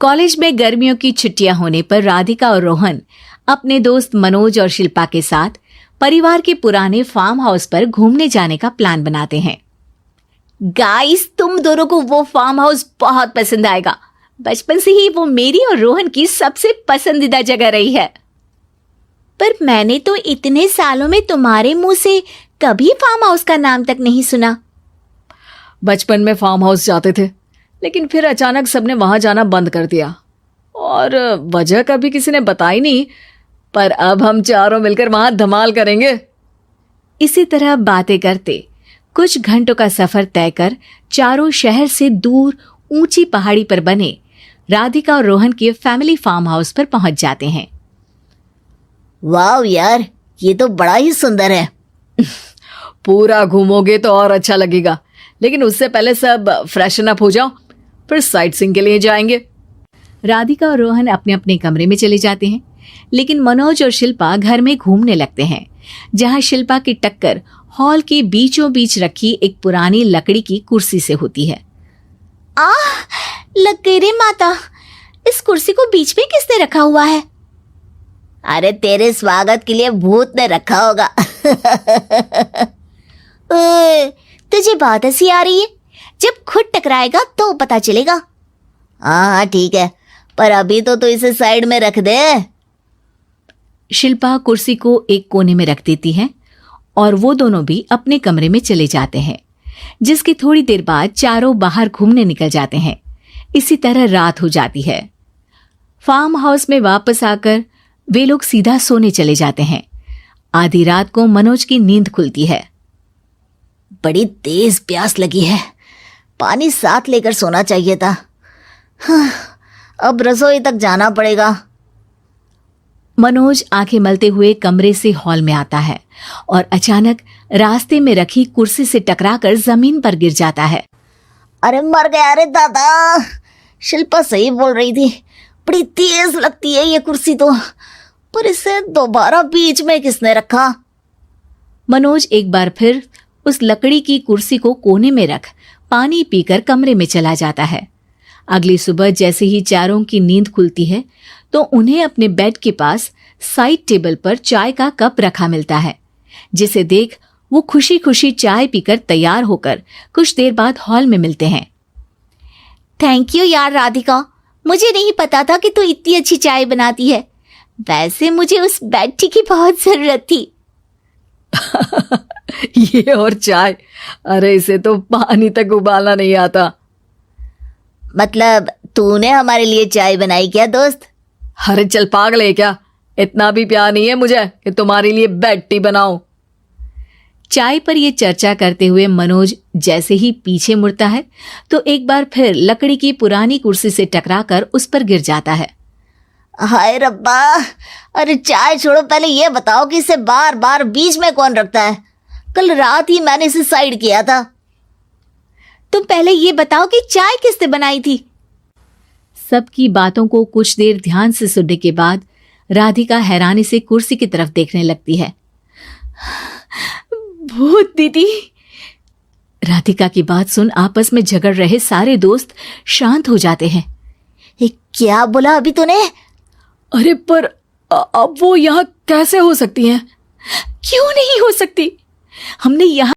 College में गर्मियों की छुट्टियां होने पर राधिका और रोहन अपने दोस्त मनोज और शिल्पा के साथ परिवार के पुराने फार्म हाउस पर घूमने जाने का प्लान बनाते हैं। गाइस, तुम दोनों को वो फार्म हाउस बहुत पसंद आएगा। बचपन से ही वो मेरी और रोहन की सबसे पसंदीदा जगह रही है। पर मैंने तो इतने सालों में तुम्हारे मुंह से कभी फार्म हाउस का नाम तक नहीं सुना। बचपन में फार्म हाउस जाते थे, लेकिन फिर अचानक सबने वहां जाना बंद कर दिया और वजह कभी किसी ने बताई नहीं। पर अब हम चारों मिलकर वहां धमाल करेंगे। इसी तरह बातें करते कुछ घंटों का सफर तय कर चारों शहर से दूर ऊंची पहाड़ी पर बने राधिका और रोहन के फैमिली फार्म हाउस पर पहुंच जाते हैं। वाह यार, ये तो बड़ा ही सुंदर है। पूरा घूमोगे तो और अच्छा लगेगा, लेकिन उससे पहले सब फ्रेशन अप हो जाओ, फिर साइट सीइंग के लिए जाएंगे। राधिका और रोहन अपने अपने कमरे में चले जाते हैं, लेकिन मनोज और शिल्पा घर में घूमने लगते हैं, जहां शिल्पा की टक्कर हॉल के बीचों बीच रखी एक पुरानी लकड़ी की कुर्सी से होती है। लग गई रे माता, इस कुर्सी को बीच में किसने रखा हुआ है? अरे तेरे स्वागत के लिए भूत ने रखा होगा। तुझे बहुत हंसी आ रही है, जब खुद टकराएगा तो पता चलेगा। हाँ ठीक है, पर अभी तो तू इसे साइड में रख दे। शिल्पा कुर्सी को एक कोने में रख देती है और वो दोनों भी अपने कमरे में चले जाते हैं, जिसकी थोड़ी देर बाद चारों बाहर घूमने निकल जाते हैं। इसी तरह रात हो जाती है। फार्म हाउस में वापस आकर वे लोग सीधा सोने चले जाते हैं। आधी रात को मनोज की नींद खुलती है। बड़ी तेज प्यास लगी है, पानी साथ लेकर सोना चाहिए था। हाँ, अब रसोई तक जाना पड़ेगा। मनोज आंखें मलते हुए कमरे से हॉल में आता है और अचानक रास्ते में रखी कुर्सी से टकराकर जमीन पर गिर जाता है। अरे मर गया रे दादा, शिल्पा सही बोल रही थी, बड़ी तेज लगती है ये कुर्सी तो, पर इसे दोबारा बीच में किसने रखा? मनोज एक बार फिर उस लकड़ी की कुर्सी को कोने में रख पानी पीकर कमरे में चला जाता है। अगली सुबह जैसे ही चारों की नींद खुलती है तो उन्हें अपने बेड के पास साइड टेबल पर चाय का कप रखा मिलता है, जिसे देख वो खुशी खुशी चाय पीकर तैयार होकर कुछ देर बाद हॉल में मिलते हैं। थैंक यू यार राधिका, मुझे नहीं पता था कि तू इतनी अच्छी चाय बनाती है। वैसे मुझे उस बेड टी की बहुत जरूरत थी। ये और चाय, अरे इसे तो पानी तक उबालना नहीं आता। मतलब तूने हमारे लिए चाय बनाई क्या दोस्त? अरे चल पागल है क्या, इतना भी प्यार नहीं है मुझे कि तुम्हारे लिए बेड टी बनाऊं। चाय पर यह चर्चा करते हुए मनोज जैसे ही पीछे मुड़ता है तो एक बार फिर लकड़ी की पुरानी कुर्सी से टकराकर उस पर गिर जाता है। हाय रब्बा, अरे चाय छोड़ो, पहले ये बताओ कि इसे बार बार बीच में कौन रखता है? कल रात ही मैंने इसे साइड किया था। तुम पहले ये बताओ कि चाय किसने बनाई थी? सबकी बातों को कुछ देर ध्यान से सुनने के बाद राधिका हैरानी से कुर्सी की तरफ देखने लगती है। भूत दीदी। राधिका की बात सुन आपस में झगड़ रहे सारे दोस्त शांत हो जाते हैं। क्या बोला अभी तूने? अरे पर अब वो यहाँ कैसे हो सकती हैं? क्यों नहीं हो सकती? हमने यहाँ